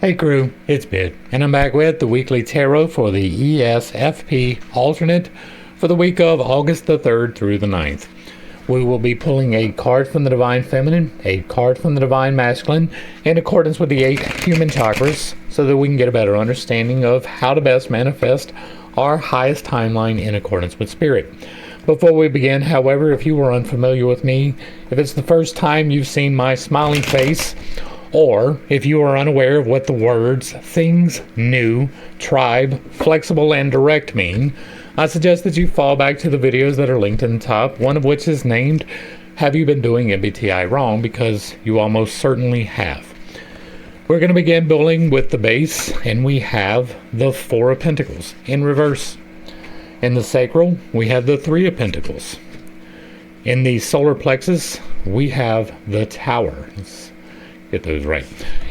Hey crew, it's Bit, and I'm back with the weekly tarot for the ESFP Alternate for the week of August the 3rd through the 9th. We will be pulling a card from the Divine Feminine, a card from the Divine Masculine, in accordance with the 8 human chakras, so that we can get a better understanding of how to best manifest our highest timeline in accordance with Spirit. Before we begin, however, if you are unfamiliar with me, if it's the first time you've seen my smiling face, or if you are unaware of what the words things, new, tribe, flexible, and direct mean, I suggest that you fall back to the videos that are linked in the top, one of which is named Have You Been Doing MBTI Wrong? Because you almost certainly have. We're going to begin building with the base, and we have the Four of Pentacles in reverse. In the sacral, we have the Three of Pentacles. In the solar plexus, we have the Tower. Let's get those right.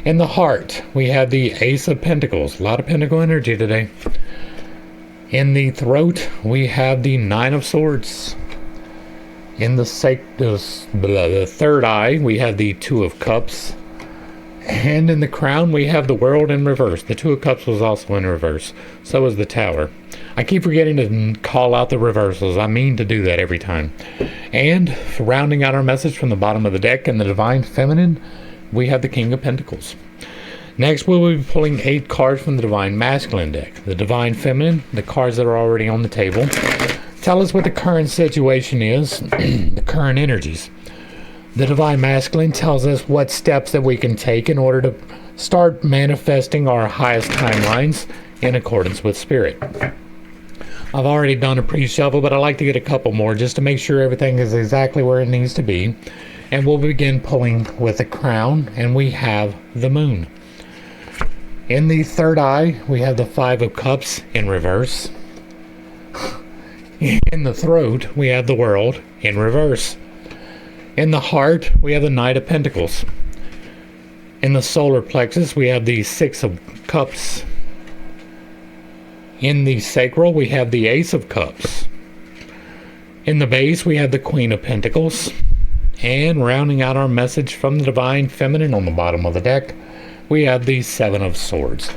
In the heart, we have the Ace of Pentacles. A lot of pentacle energy today. In the throat, we have the Nine of Swords. In the third eye, we have the Two of Cups. And in the crown, we have the World in reverse. The Two of Cups was also in reverse. So is the Tower. I keep forgetting to call out the reversals. I mean to do that every time. And rounding out our message from the bottom of the deck in the Divine Feminine, we have the King of Pentacles. Next, we will be pulling 8 cards from the Divine Masculine deck. The Divine Feminine, the cards that are already on the table, tell us what the current situation is, the current energies. The Divine Masculine tells us what steps that we can take in order to start manifesting our highest timelines in accordance with Spirit. I've already done a pre-shuffle, but I like to get a couple more just to make sure everything is exactly where it needs to be. And we'll begin pulling with the crown, and we have the moon. In the third eye, we have the Five of Cups in reverse. In the throat, we have the World in reverse. In the heart, we have the Knight of Pentacles. In the solar plexus, we have the Six of Cups. In the sacral, we have the Ace of Cups. In the base, we have the Queen of Pentacles. And rounding out our message from the Divine Feminine on the bottom of the deck, we have the Seven of Swords.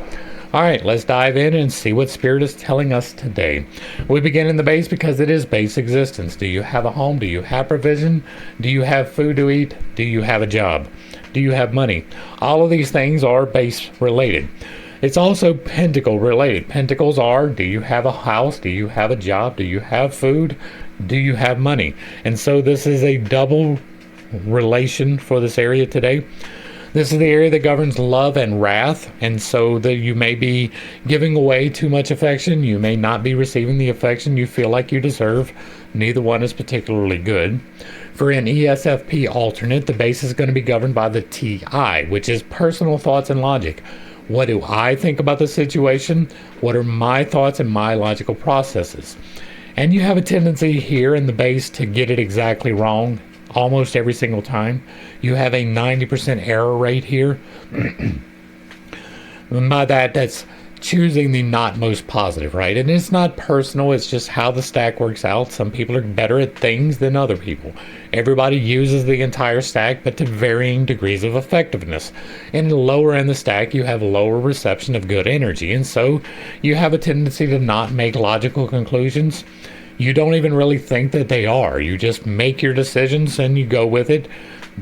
Alright, let's dive in and see what Spirit is telling us today. We begin in the base because it is base existence. Do you have a home? Do you have provision? Do you have food to eat? Do you have a job? Do you have money? All of these things are base related. It's also pentacle related. Pentacles are, do you have a house? Do you have a job? Do you have food? Do you have money? And so this is a double relation for this area today. This is the area that governs love and wrath, and so that you may be giving away too much affection. You may not be receiving the affection you feel like you deserve. Neither one is particularly good. For an ESFP alternate, the base is going to be governed by the TI, which is personal thoughts and logic. What do I think about the situation? What are my thoughts and my logical processes? And you have a tendency here in the base to get it exactly wrong almost every single time. You have a 90% error rate here. And by that, that's choosing the not most positive, right? And it's not personal, it's just how the stack works out. Some people are better at things than other people. Everybody uses the entire stack, but to varying degrees of effectiveness. And lower in the stack, you have lower reception of good energy. And so you have a tendency to not make logical conclusions. You don't even really think that they are. You just make your decisions and you go with it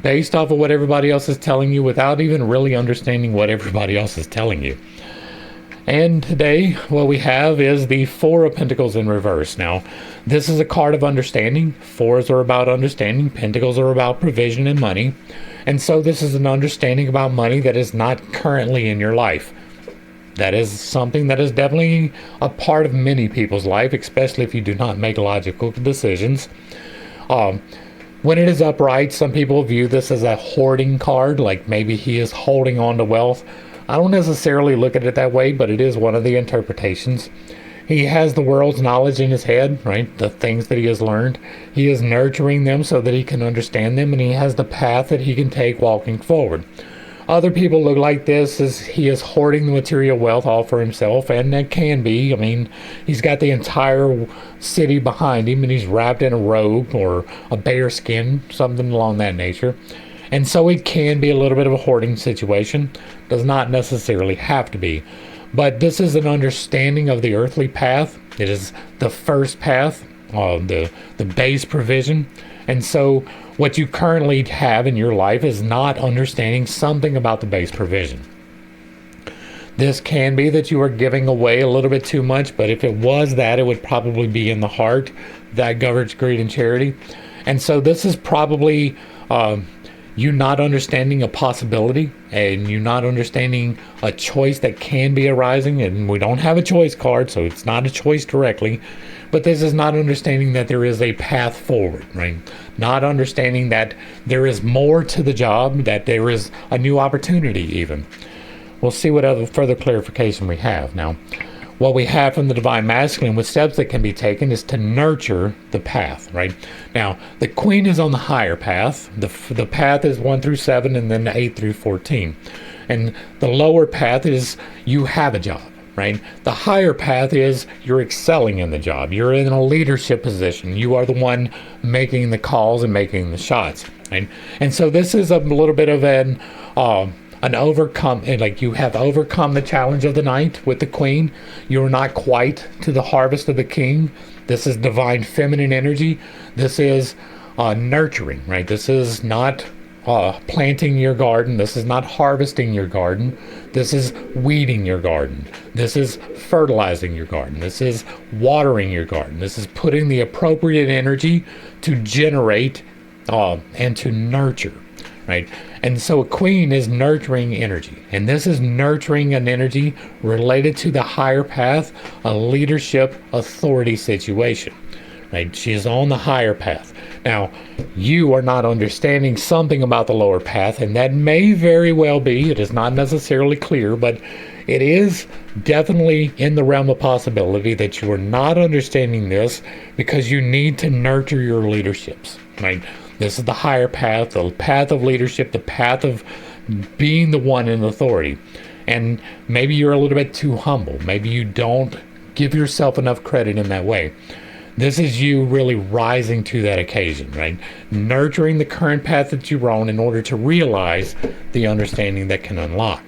based off of what everybody else is telling you without even really understanding what everybody else is telling you. And today, what we have is the Four of Pentacles in reverse. Now, this is a card of understanding. Fours are about understanding. Pentacles are about provision and money. And so this is an understanding about money that is not currently in your life. That is something that is definitely a part of many people's life, especially if you do not make logical decisions. When it is upright, some people view this as a hoarding card, like maybe he is holding on to wealth. I don't necessarily look at it that way, but it is one of the interpretations. He has the world's knowledge in his head, right? The things that he has learned. He is nurturing them so that he can understand them, and he has the path that he can take walking forward. Other people look like this as he is hoarding the material wealth all for himself, and that can be. I mean, he's got the entire city behind him, and he's wrapped in a robe or a bear skin, something along that nature. And so it can be a little bit of a hoarding situation. Does not necessarily have to be. But this is an understanding of the earthly path. It is the first path, the base provision. And so what you currently have in your life is not understanding something about the base provision. This can be that you are giving away a little bit too much, but if it was that, it would probably be in the heart that governs greed and charity. And so this is probably you not understanding a possibility, and you not understanding a choice that can be arising. And we don't have a choice card, so it's not a choice directly. But this is not understanding that there is a path forward, right? Not understanding that there is more to the job, that there is a new opportunity even. We'll see what other further clarification we have. Now, what we have from the Divine Masculine with steps that can be taken is to nurture the path, right? Now, the Queen is on the higher path. The path is 1 through 7 and then 8 through 14. And the lower path is you have a job, right? The higher path is you're excelling in the job. You're in a leadership position. You are the one making the calls and making the shots, right? And so this is a little bit of an overcome, like you have overcome the challenge of the night with the Queen. You're not quite to the harvest of the King. This is divine feminine energy. This is nurturing, right? This is not planting your garden. This is not harvesting your garden. This is weeding your garden. This is fertilizing your garden. This is watering your garden. This is putting the appropriate energy to generate and to nurture, right? And so a Queen is nurturing energy, and this is nurturing an energy related to the higher path, a leadership authority situation, right? She is on the higher path. Now, you are not understanding something about the lower path, and that may very well be, it is not necessarily clear, but it is definitely in the realm of possibility that you are not understanding this because you need to nurture your leaderships, right? This is the higher path, the path of leadership, the path of being the one in authority. And maybe you're a little bit too humble. Maybe you don't give yourself enough credit in that way. This is you really rising to that occasion, right? Nurturing the current path that you're on in order to realize the understanding that can unlock.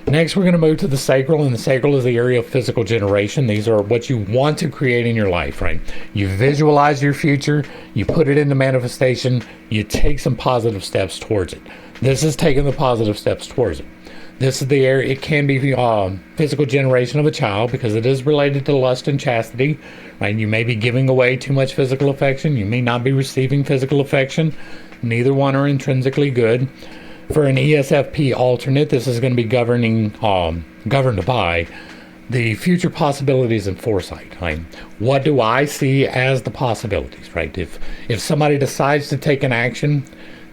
Next, we're going to move to the sacral, and the sacral is the area of physical generation. These are what you want to create in your life, right? You visualize your future, you put it into manifestation, you take some positive steps towards it. This is taking the positive steps towards it. This is the area, it can be physical generation of a child because it is related to lust and chastity, right? You may be giving away too much physical affection. You may not be receiving physical affection. Neither one are intrinsically good. For an ESFP alternate, this is going to be governed by the future possibilities and foresight. Right? What do I see as the possibilities, right? If somebody decides to take an action,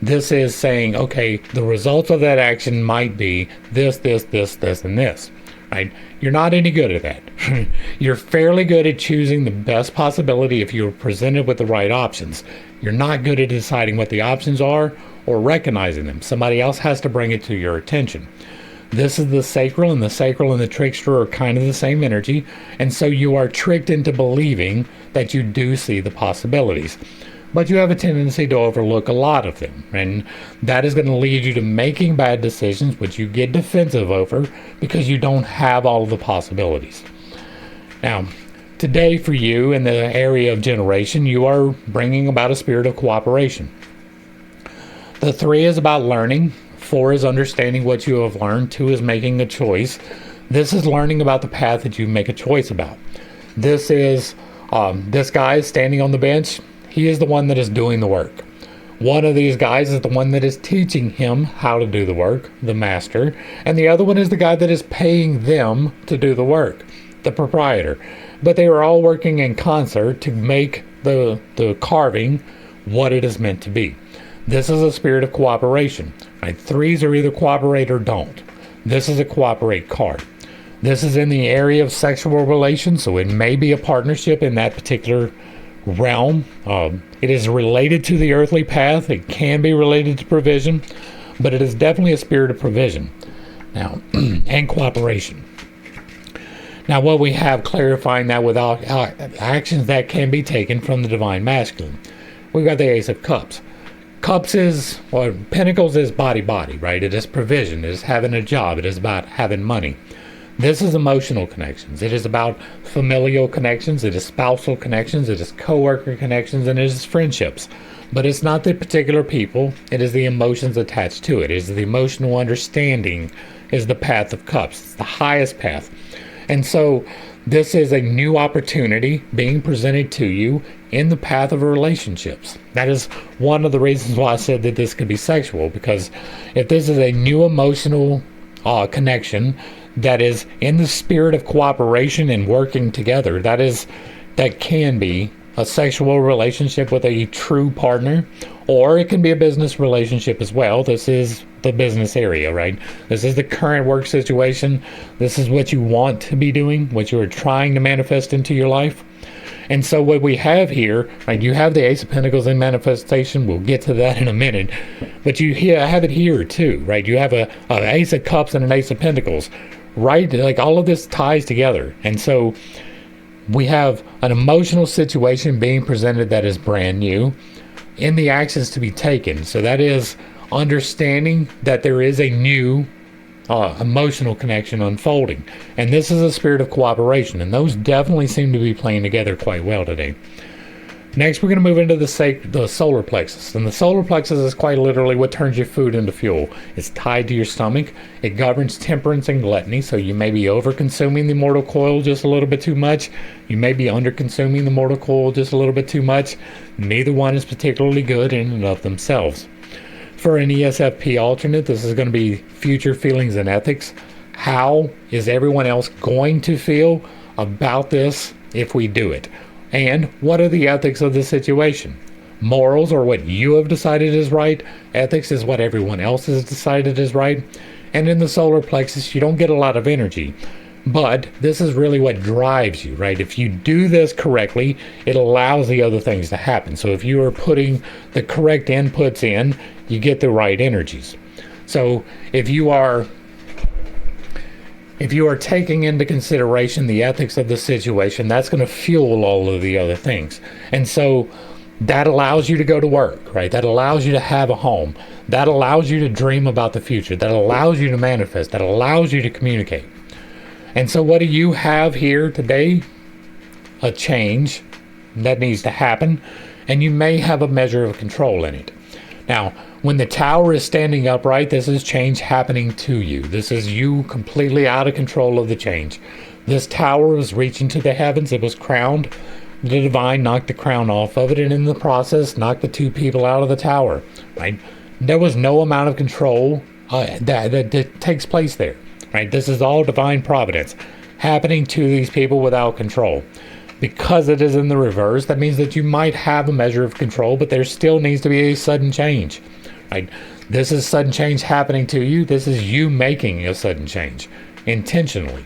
this is saying, okay, the results of that action might be this, and this, right? You're not any good at that. You're fairly good at choosing the best possibility if you're presented with the right options. You're not good at deciding what the options are or recognizing them. Somebody else has to bring it to your attention. This is the sacral, and the trickster are kind of the same energy, and so you are tricked into believing that you do see the possibilities. But you have a tendency to overlook a lot of them, and that is going to lead you to making bad decisions, which you get defensive over because you don't have all of the possibilities. Now, today for you in the area of generation, you are bringing about a spirit of cooperation. The 3 is about learning. 4 is understanding what you have learned. 2 is making a choice. This is learning about the path that you make a choice about. This is, this guy is standing on the bench. He is the one that is doing the work. One of these guys is the one that is teaching him how to do the work, the master. And the other one is the guy that is paying them to do the work, the proprietor. But they are all working in concert to make the carving what it is meant to be. This is a spirit of cooperation. Right? 3s are either cooperate or don't. This is a cooperate card. This is in the area of sexual relations, so it may be a partnership in that particular realm. It is related to the earthly path. It can be related to provision, but it is definitely a spirit of provision now and cooperation. Now, what we have clarifying that without actions that can be taken from the Divine Masculine, we've got the Ace of Cups. Cups is, or Pentacles is body, right? It is provision. It is having a job. It is about having money. This is emotional connections. It is about familial connections. It is spousal connections. It is coworker connections, and it is friendships. But it's not the particular people. It is the emotions attached to it. It is the emotional understanding is the path of cups. It's the highest path. And so this is a new opportunity being presented to you in the path of relationships. That is one of the reasons why I said that this could be sexual, because if this is a new emotional connection that is in the spirit of cooperation and working together, that can be a sexual relationship with a true partner, or it can be a business relationship as well. This is the business area, right? This is the current work situation. This is what you want to be doing, what you are trying to manifest into your life. And so what we have here, right, you have the Ace of Pentacles in manifestation. We'll get to that in a minute. But you have it here too, right? You have a Ace of Cups and an Ace of Pentacles, right? Like all of this ties together. And so we have an emotional situation being presented that is brand new in the actions to be taken. So that is understanding that there is a new emotional connection unfolding. And this is a spirit of cooperation. And those definitely seem to be playing together quite well today. Next, we're going to move into the solar plexus. And the solar plexus is quite literally what turns your food into fuel. It's tied to your stomach. It governs temperance and gluttony. So you may be over-consuming the mortal coil just a little bit too much. You may be under-consuming the mortal coil just a little bit too much. Neither one is particularly good in and of themselves. For an ESFP alternate, this is going to be future feelings and ethics. How is everyone else going to feel about this if we do it? And what are the ethics of the situation? Morals are what you have decided is right. Ethics is what everyone else has decided is right. And in the solar plexus, you don't get a lot of energy. But this is really what drives you, right? If you do this correctly, it allows the other things to happen. So if you are putting the correct inputs in, you get the right energies. So if you are taking into consideration the ethics of the situation, that's going to fuel all of the other things. And so that allows you to go to work, right? That allows you to have a home. That allows you to dream about the future. That allows you to manifest. That allows you to communicate. And so what do you have here today? A change that needs to happen. And you may have a measure of control in it. Now, when the tower is standing upright, this is change happening to you. This is you completely out of control of the change. This tower was reaching to the heavens. It was crowned. The divine knocked the crown off of it, and in the process, knocked the two people out of the tower. Right? There was no amount of control that takes place there. Right? This is all divine providence happening to these people without control. Because it is in the reverse, that means that you might have a measure of control, but there still needs to be a sudden change. Right? This is sudden change happening to you. This is you making a sudden change intentionally,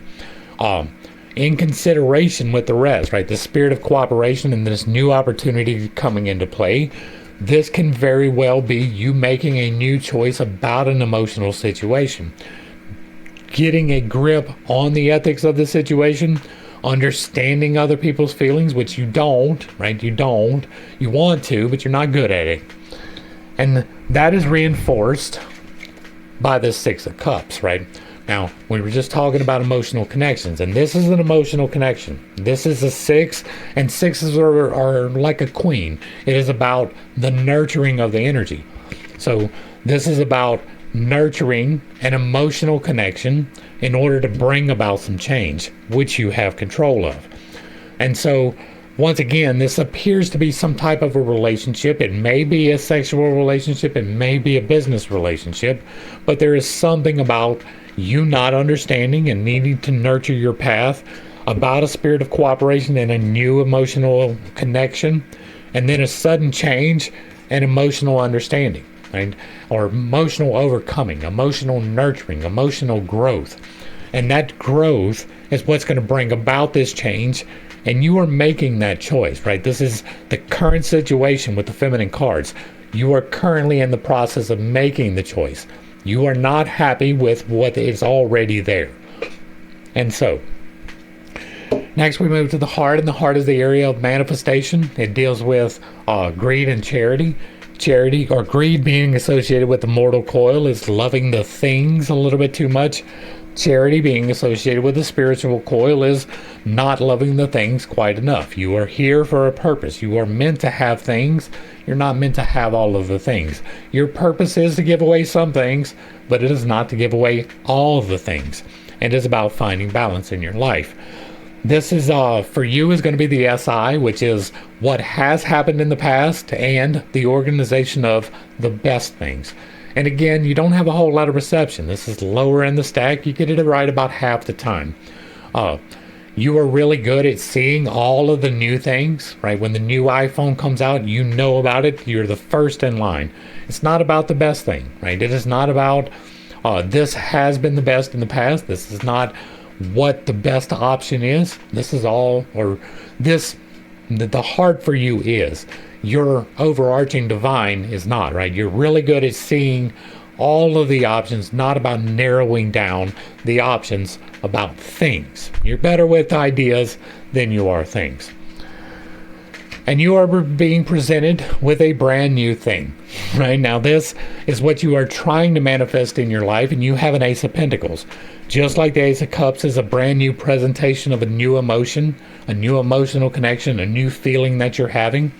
in consideration with the rest. Right? The spirit of cooperation and this new opportunity coming into play. This can very well be you making a new choice about an emotional situation, getting a grip on the ethics of the situation, understanding other people's feelings, which you don't, right? You want to, but you're not good at it. And that is reinforced by the Six of Cups, right? Now, we were just talking about emotional connections, and this is an emotional connection. This is a six, and sixes are like a queen. It is about the nurturing of the energy. So this is about nurturing an emotional connection in order to bring about some change, which you have control of. And so, once again, this appears to be some type of a relationship. It may be a sexual relationship, it may be a business relationship, but there is something about you not understanding and needing to nurture your path, about a spirit of cooperation and a new emotional connection, and then a sudden change and emotional understanding. Right? Or emotional overcoming, emotional nurturing, emotional growth. And that growth is what's going to bring about this change, and you are making that choice, right? This is the current situation with the feminine cards. You are currently in the process of making the choice. You are not happy with what is already there. And so, next we move to the heart, and the heart is the area of manifestation. It deals with greed and charity. Charity or greed being associated with the mortal coil is loving the things a little bit too much. Charity being associated with the spiritual coil is not loving the things quite enough. You are here for a purpose. You are meant to have things. You're not meant to have all of the things. Your purpose is to give away some things, but it is not to give away all of the things. It is about finding balance in your life. This is for you is going to be the SI, which is what has happened in the past and the organization of the best things. And again, you don't have a whole lot of reception. This is lower in the stack. You get it right about half the time. You are really good at seeing all of the new things, right? When the new iPhone comes out, you know about it. You're the first in line. It's not about the best thing, right? It is not about this has been the best in the past. This is not what the best option is. This is all, or this, the heart for you is. Your overarching divine is not, right? You're really good at seeing all of the options, not about narrowing down the options about things. You're better with ideas than you are things. And you are being presented with a brand new thing, right? Now, this is what you are trying to manifest in your life, and you have an Ace of Pentacles. Just like the Ace of Cups is a brand new presentation of a new emotion, a new emotional connection, a new feeling that you're having.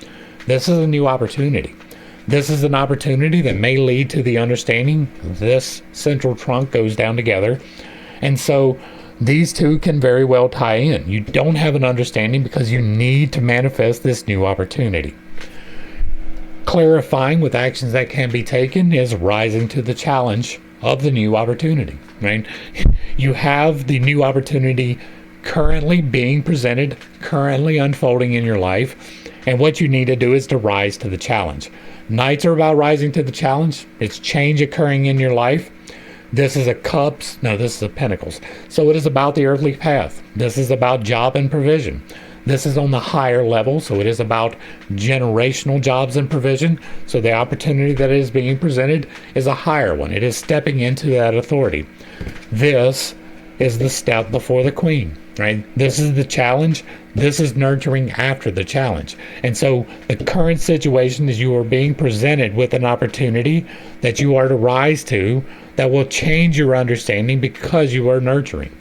This is a new opportunity. This is an opportunity that may lead to the understanding this central trunk goes down together. And so these two can very well tie in. You don't have an understanding because you need to manifest this new opportunity. Clarifying with actions that can be taken is rising to the challenge of the new opportunity, right? You have the new opportunity currently being presented, currently unfolding in your life. And what you need to do is to rise to the challenge. Nights are about rising to the challenge. It's change occurring in your life. This is a cups. No, this is a pentacles. So it is about the earthly path. This is about job and provision. This is on the higher level. So it is about generational jobs and provision. So the opportunity that is being presented is a higher one. It is stepping into that authority. This is the step before the queen, right? This is the challenge. This is nurturing after the challenge. And so the current situation is you are being presented with an opportunity that you are to rise to that will change your understanding because you are nurturing.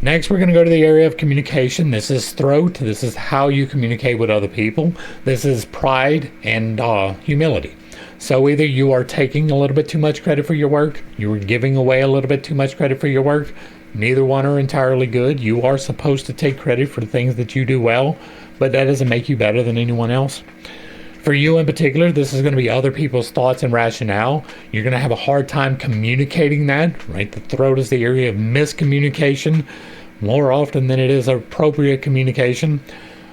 Next, we're going to go to the area of communication. This is throat. This is how you communicate with other people. This is pride and humility. So either you are taking a little bit too much credit for your work, you are giving away a little bit too much credit for your work. Neither one are entirely good. You are supposed to take credit for the things that you do well, but that doesn't make you better than anyone else. For you in particular, this is going to be other people's thoughts and rationale. You're going to have a hard time communicating that, right? The throat is the area of miscommunication more often than it is appropriate communication,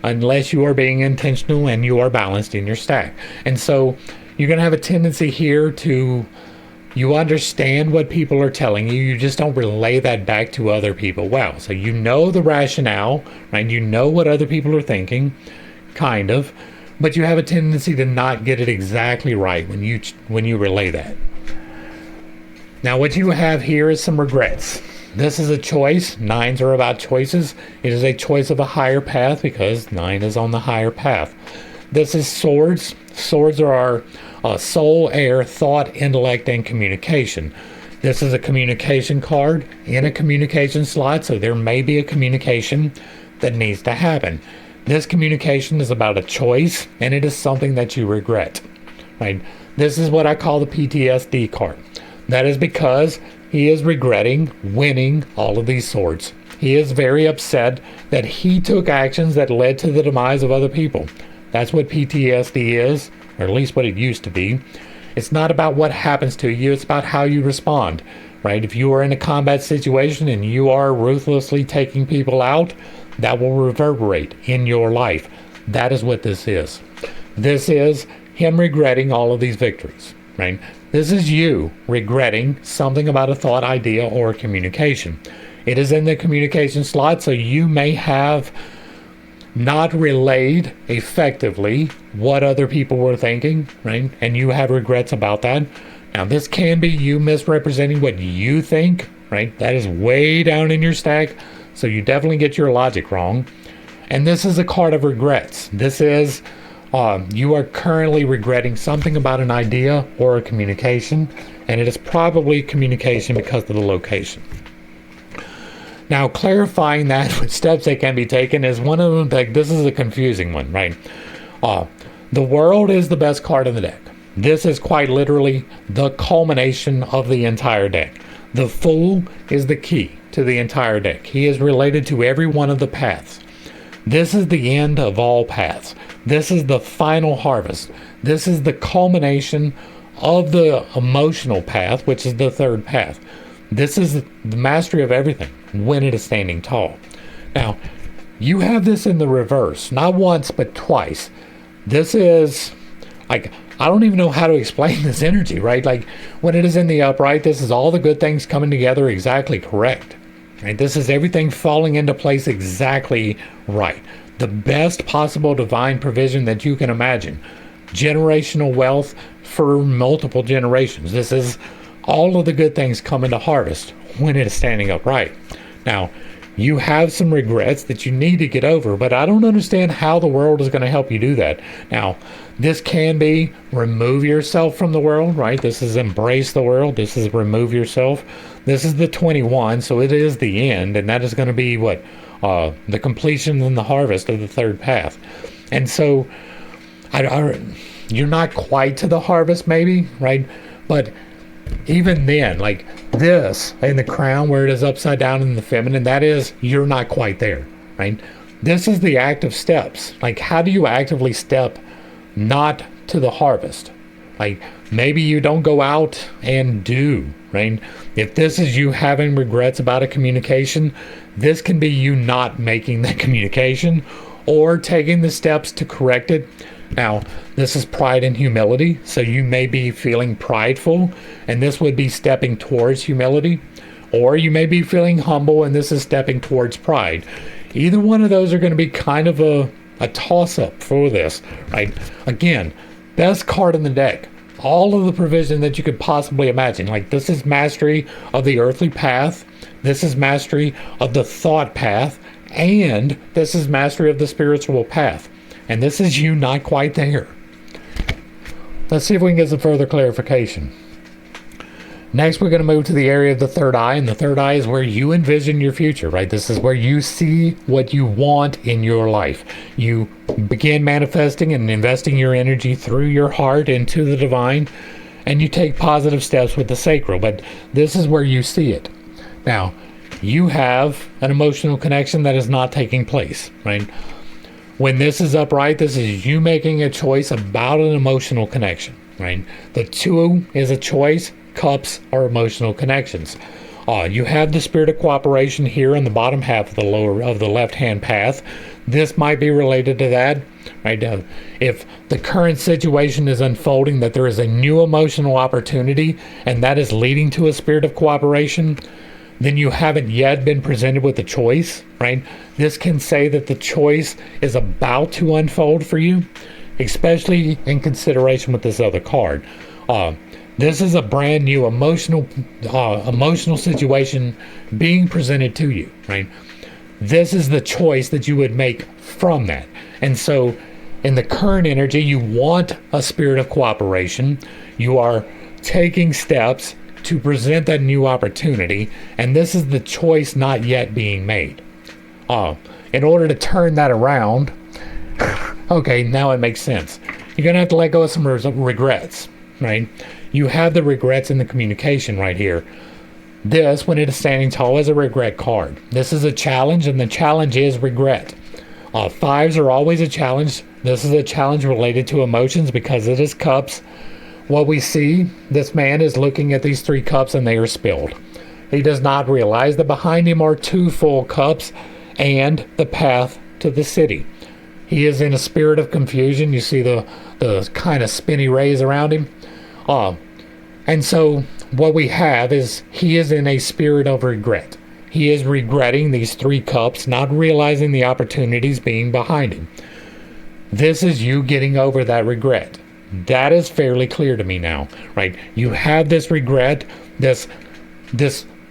unless you are being intentional and you are balanced in your stack. And so you're going to have a tendency here to, you understand what people are telling you, you just don't relay that back to other people well. So you know the rationale, right? You know what other people are thinking, kind of, but you have a tendency to not get it exactly right when you relay that. Now what you have here is some regrets. This is a choice. Nines are about choices. It is a choice of a higher path because 9 is on the higher path. This is swords. Swords are our soul, air, thought, intellect, and communication. This is a communication card in a communication slot, so there may be a communication that needs to happen. This communication is about a choice, and it is something that you regret. Right? This is what I call the PTSD card. That is because he is regretting winning all of these swords. He is very upset that he took actions that led to the demise of other people. That's what PTSD is, or at least what it used to be. It's not about what happens to you, it's about how you respond, right? If you are in a combat situation and you are ruthlessly taking people out, that will reverberate in your life. That is what this is. This is him regretting all of these victories, right? This is you regretting something about a thought, idea, or communication. It is in the communication slot, so you may have not relayed effectively what other people were thinking, right? And you have regrets about that. Now, this can be you misrepresenting what you think, right? That is way down in your stack, so you definitely get your logic wrong. And this is a card of regrets. This is You are currently regretting something about an idea or a communication, and it is probably communication because of the location. Now, clarifying that with steps that can be taken is one of them. Like, this is a confusing one, right? The World is the best card in the deck. This is quite literally the culmination of the entire deck. The Fool is the key to the entire deck. He is related to every one of the paths. This is the end of all paths. This is the final harvest. This is the culmination of the emotional path, which is the third path. This is the mastery of everything when it is standing tall. Now, you have this in the reverse, not once, but twice. This is, like, I don't even know how to explain this energy, right? Like, when it is in the upright, this is all the good things coming together exactly correct. Right? This is everything falling into place exactly right. The best possible divine provision that you can imagine. Generational wealth for multiple generations. This is all of the good things coming to harvest when it is standing upright. Now, you have some regrets that you need to get over, but I don't understand how the world is going to help you do that. Now, this can be remove yourself from the world, right? This is embrace the world. This is remove yourself. This is the 21, so it is the end, and that is going to be what? The completion and the harvest of the third path. And so, you're not quite to the harvest, maybe, right? But even then, like this in the crown where it is upside down in the feminine, that is, you're not quite there, right? This is the active steps. Like, how do you actively step not to the harvest? Like, maybe you don't go out and do, right? If this is you having regrets about a communication, this can be you not making the communication or taking the steps to correct it. Now, this is pride and humility, so you may be feeling prideful, and this would be stepping towards humility, or you may be feeling humble, and this is stepping towards pride. Either one of those are going to be kind of a toss-up for this, right? Again, best card in the deck. All of the provision that you could possibly imagine. Like, this is mastery of the earthly path, this is mastery of the thought path, and this is mastery of the spiritual path. And this is you not quite there. Let's see if we can get some further clarification. Next, we're going to move to the area of the third eye, and the third eye is where you envision your future, right? This is where you see what you want in your life. You begin manifesting and investing your energy through your heart into the divine, and you take positive steps with the sacral, but this is where you see it. Now, you have an emotional connection that is not taking place, right? When this is upright, this is you making a choice about an emotional connection, right? The 2 is a choice. Cups are emotional connections. You have the spirit of cooperation here in the bottom half of the left-hand path. This might be related to that, right? If the current situation is unfolding, that there is a new emotional opportunity, and that is leading to a spirit of cooperation, then you haven't yet been presented with a choice, right? This can say that the choice is about to unfold for you, especially in consideration with this other card. This is a brand new emotional situation being presented to you, right? This is the choice that you would make from that. And so in the current energy, you want a spirit of cooperation. You are taking steps to present that new opportunity, and this is the choice not yet being made. In order to turn that around, okay, now it makes sense. You're going to have to let go of some regrets, right? You have the regrets in the communication right here. This, when it is standing tall, is a regret card. This is a challenge, and the challenge is regret. 5s are always a challenge. This is a challenge related to emotions because it is cups. What we see, this man is looking at these 3 cups and they are spilled. He does not realize that behind him are 2 full cups and the path to the city. He is in a spirit of confusion. You see the kind of spinny rays around him. And so what we have is he is in a spirit of regret. He is regretting these 3 cups, not realizing the opportunities being behind him. This is you getting over that regret. That is fairly clear to me now, right? You have this regret, this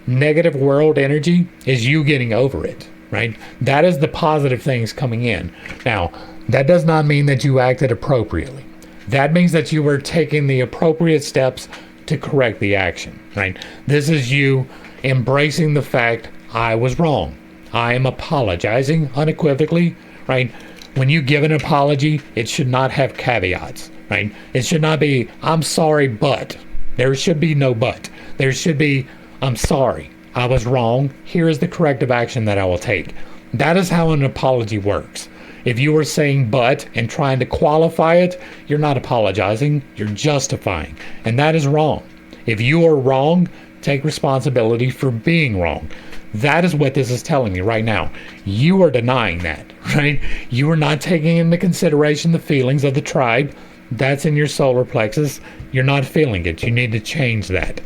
negative world energy is you getting over it, right? That is the positive things coming in. Now, That does not mean that you acted appropriately. That means that you were taking the appropriate steps to correct the action, right? This is you embracing the fact, I was wrong. I am apologizing unequivocally, right? When you give an apology, it should not have caveats, right? It should not be, I'm sorry, but. There should be no but. There should be, I'm sorry, I was wrong. Here is the corrective action that I will take. That is how an apology works. If you were saying but and trying to qualify it, you're not apologizing, you're justifying. And that is wrong. If you are wrong, take responsibility for being wrong. That is what this is telling me right now. You are denying that, right? You are not taking into consideration the feelings of the tribe. That's in your solar plexus. You're not feeling it. You need to change that,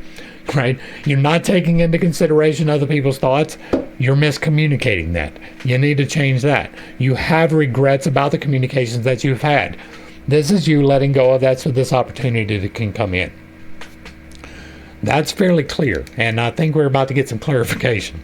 right? You're not taking into consideration other people's thoughts. You're miscommunicating that. You need to change that. You have regrets about the communications that you've had. This is you letting go of that so this opportunity can come in. That's fairly clear, and I think we're about to get some clarification.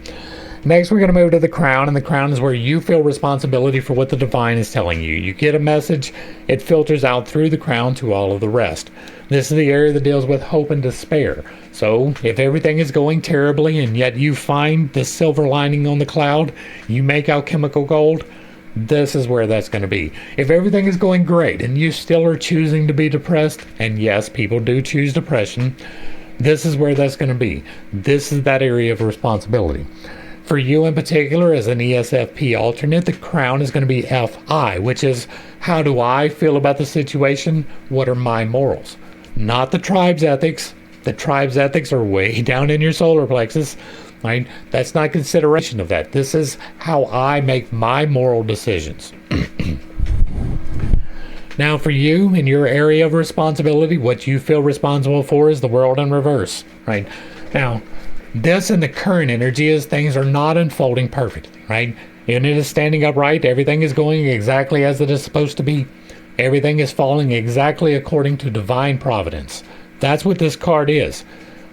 Next, we're going to move to the crown, and the crown is where you feel responsibility for what the divine is telling you. You get a message, it filters out through the crown to all of the rest. This is the area that deals with hope and despair. So, if everything is going terribly and yet you find the silver lining on the cloud, you make alchemical gold, this is where that's going to be. If everything is going great and you still are choosing to be depressed, and yes, people do choose depression, this is where that's going to be. This is that area of responsibility. For you in particular, as an ESFP alternate, the crown is going to be FI, which is, how do I feel about the situation? What are my morals? Not the tribe's ethics. The tribe's ethics are way down in your solar plexus, right? That's not consideration of that. This is how I make my moral decisions. Now for you, in your area of responsibility, what you feel responsible for is the world in reverse, right? Now, this in the current energy is things are not unfolding perfectly, right? And it is standing upright. Everything is going exactly as it is supposed to be. Everything is falling exactly according to divine providence. That's what this card is.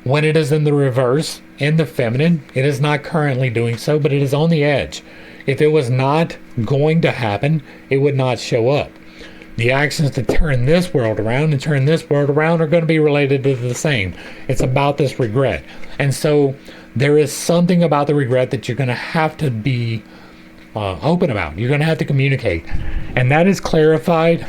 When it is in the reverse, in the feminine, it is not currently doing so, but it is on the edge. If it was not going to happen, it would not show up. The actions to turn this world around and turn this world around are going to be related to the same. It's about this regret. And so there is something about the regret that you're going to have to be open about. You're going to have to communicate. And that is clarified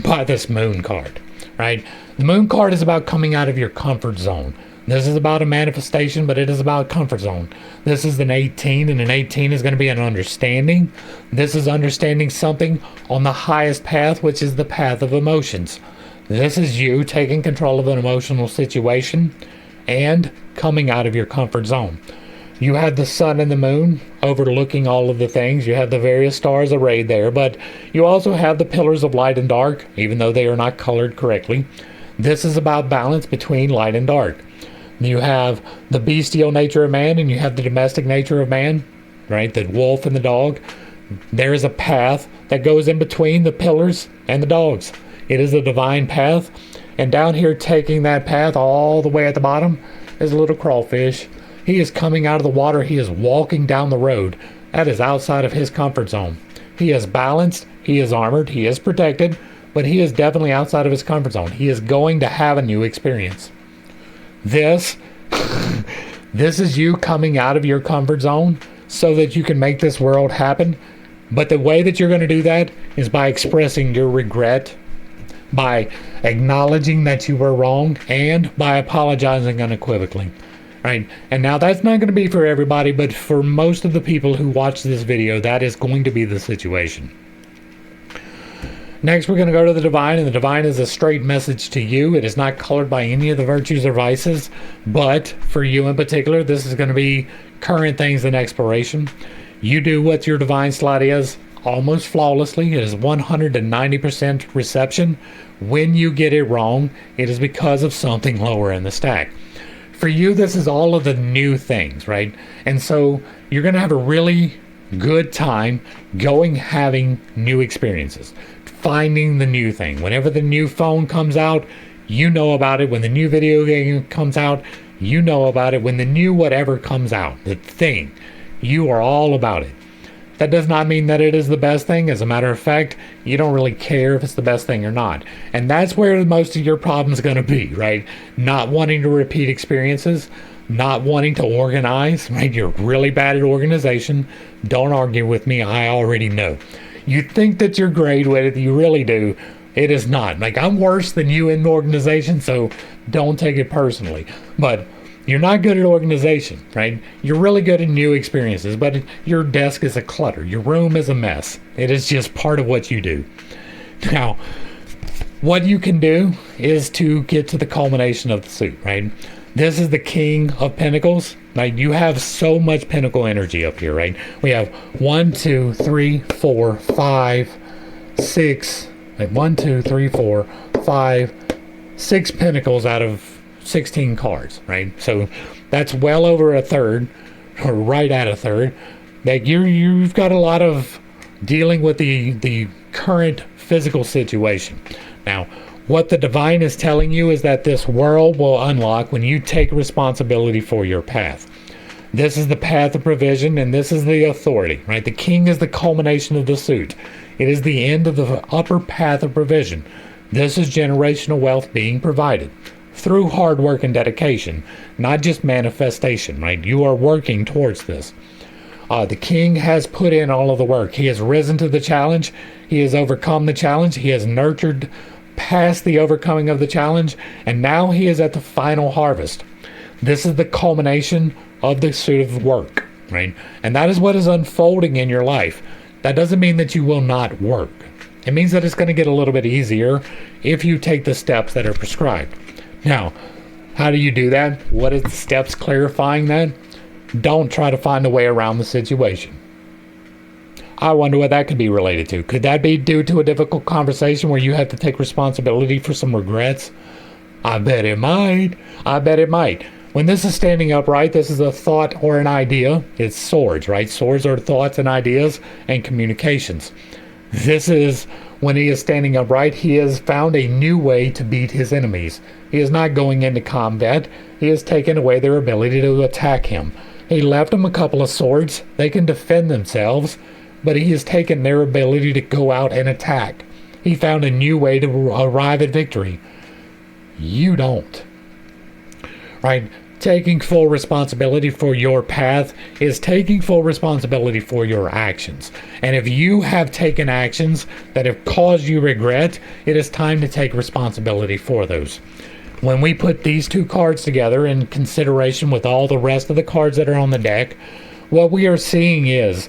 by this moon card, right? The moon card is about coming out of your comfort zone. This is about a manifestation, but it is about comfort zone. This is an 18, and an 18 is going to be an understanding. This is understanding something on the highest path, which is the path of emotions. This is you taking control of an emotional situation and coming out of your comfort zone. You have the sun and the moon overlooking all of the things. You have the various stars arrayed there, but you also have the pillars of light and dark, even though they are not colored correctly. This is about balance between light and dark. You have the bestial nature of man and you have the domestic nature of man, right? The wolf and the dog. There is a path that goes in between the pillars and the dogs. It is a divine path. And down here taking that path all the way at the bottom is a little crawfish. He is coming out of the water. He is walking down the road. That is outside of his comfort zone. He is balanced. He is armored. He is protected. But he is definitely outside of his comfort zone. He is going to have a new experience. This is you coming out of your comfort zone so that you can make this world happen. But the way that you're going to do that is by expressing your regret, by acknowledging that you were wrong, and by apologizing unequivocally. Right? And now that's not going to be for everybody, but for most of the people who watch this video, that is going to be the situation. Next, we're going to go to the divine, and the divine is a straight message to you. It is not colored by any of the virtues or vices, but for you in particular, this is going to be current things in exploration. You do what your divine slot is almost flawlessly. It is 190% reception. When you get it wrong, it is because of something lower in the stack. For you, this is all of the new things, right? And so you're going to have a really good time having new experiences. Finding the new thing. Whenever the new phone comes out, you know about it. When the new video game comes out, you know about it. When the new whatever comes out, the thing, you are all about it. That does not mean that it is the best thing. As a matter of fact, you don't really care if it's the best thing or not. And that's where most of your problems are going to be, right? Not wanting to repeat experiences, not wanting to organize, right? You're really bad at organization. Don't argue with me. I already know. You think that you're great with it. You really do. It is not. Like, I'm worse than you in organization, so don't take it personally. But you're not good at organization, right? You're really good at new experiences, but your desk is a clutter. Your room is a mess. It is just part of what you do. Now, what you can do is to get to the culmination of the suit, right? This is the King of Pentacles. Like, you have so much pentacle energy up here, right? We have 1, 2, 3, 4, 5, 6. Like 1, 2, 3, 4, 5, 6 pentacles out of 16 cards, right? So that's well over a third, or right at a third. That you've got a lot of dealing with the current physical situation. Now, what the divine is telling you is that this world will unlock when you take responsibility for your path. This is the path of provision, and this is the authority, right? The king is the culmination of the suit. It is the end of the upper path of provision. This is generational wealth being provided through hard work and dedication, not just manifestation, right? You are working towards this. The king has put in all of the work. He has risen to the challenge. He has overcome the challenge. He has nurtured past the overcoming of the challenge, and now he is at the final harvest. This is the culmination of the suit of work, right? And that is what is unfolding in your life. That doesn't mean that you will not work. It means that it's going to get a little bit easier if you take the steps that are prescribed. Now, how do you do that? What is the steps clarifying that? Don't try to find a way around the situation. I wonder what that could be related to. Could that be due to a difficult conversation where you have to take responsibility for some regrets? I bet it might. I bet it might. When this is standing upright, this is a thought or an idea. It's swords, right? Swords are thoughts and ideas and communications. This is when he is standing upright, he has found a new way to beat his enemies. He is not going into combat. He has taken away their ability to attack him. He left them a couple of swords. They can defend themselves, but he has taken their ability to go out and attack. He found a new way to arrive at victory. You don't. Right? Taking full responsibility for your path is taking full responsibility for your actions. And if you have taken actions that have caused you regret, it is time to take responsibility for those. When we put these two cards together in consideration with all the rest of the cards that are on the deck, what we are seeing is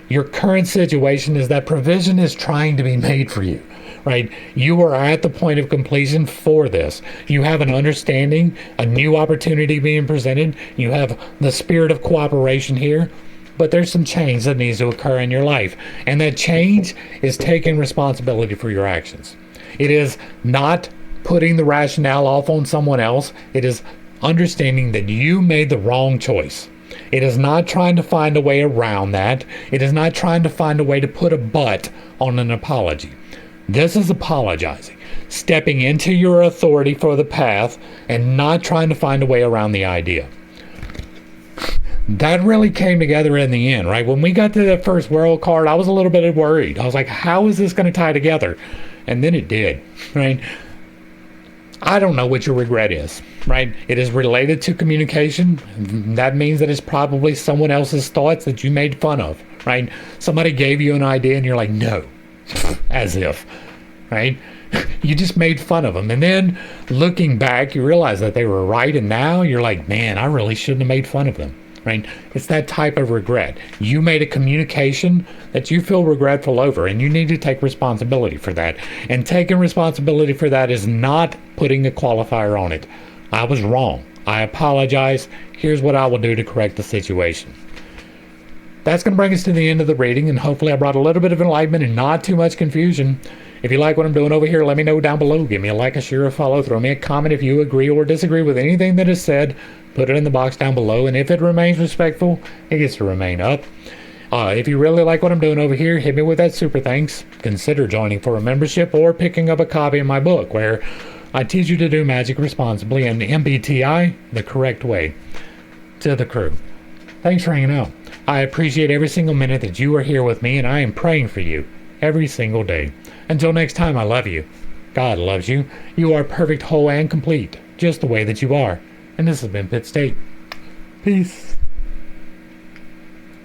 your current situation is that provision is trying to be made for you. Right? You are at the point of completion for this. You have an understanding, a new opportunity being presented. You have the spirit of cooperation here, but there's some change that needs to occur in your life. And that change is taking responsibility for your actions. It is not putting the rationale off on someone else. It is understanding that you made the wrong choice. It is not trying to find a way around that. It is not trying to find a way to put a but on an apology. This is apologizing, stepping into your authority for the path and not trying to find a way around the idea. That really came together in the end, right? When we got to the first world card, I was a little bit worried. I was like, how is this going to tie together? And then it did, right? I don't know what your regret is, right? It is related to communication. That means that it's probably someone else's thoughts that you made fun of, right? Somebody gave you an idea and you're like, no. As if, right? You just made fun of them. And then looking back, you realize that they were right. And now you're like, man, I really shouldn't have made fun of them, right? It's that type of regret. You made a communication that you feel regretful over, and you need to take responsibility for that. And taking responsibility for that is not putting a qualifier on it. I was wrong. I apologize. Here's what I will do to correct the situation. That's going to bring us to the end of the reading, and hopefully I brought a little bit of enlightenment and not too much confusion. If you like what I'm doing over here, let me know down below. Give me a like, a share, a follow. Throw me a comment if you agree or disagree with anything that is said. Put it in the box down below, and if it remains respectful, it gets to remain up. If you really like what I'm doing over here, hit me with that super thanks. Consider joining for a membership or picking up a copy of my book, where I teach you to do magic responsibly and MBTI the correct way. To the crew, thanks for hanging out. I appreciate every single minute that you are here with me, and I am praying for you every single day. Until next time, I love you. God loves you. You are perfect, whole, and complete, just the way that you are. And this has been Pitt State. Peace.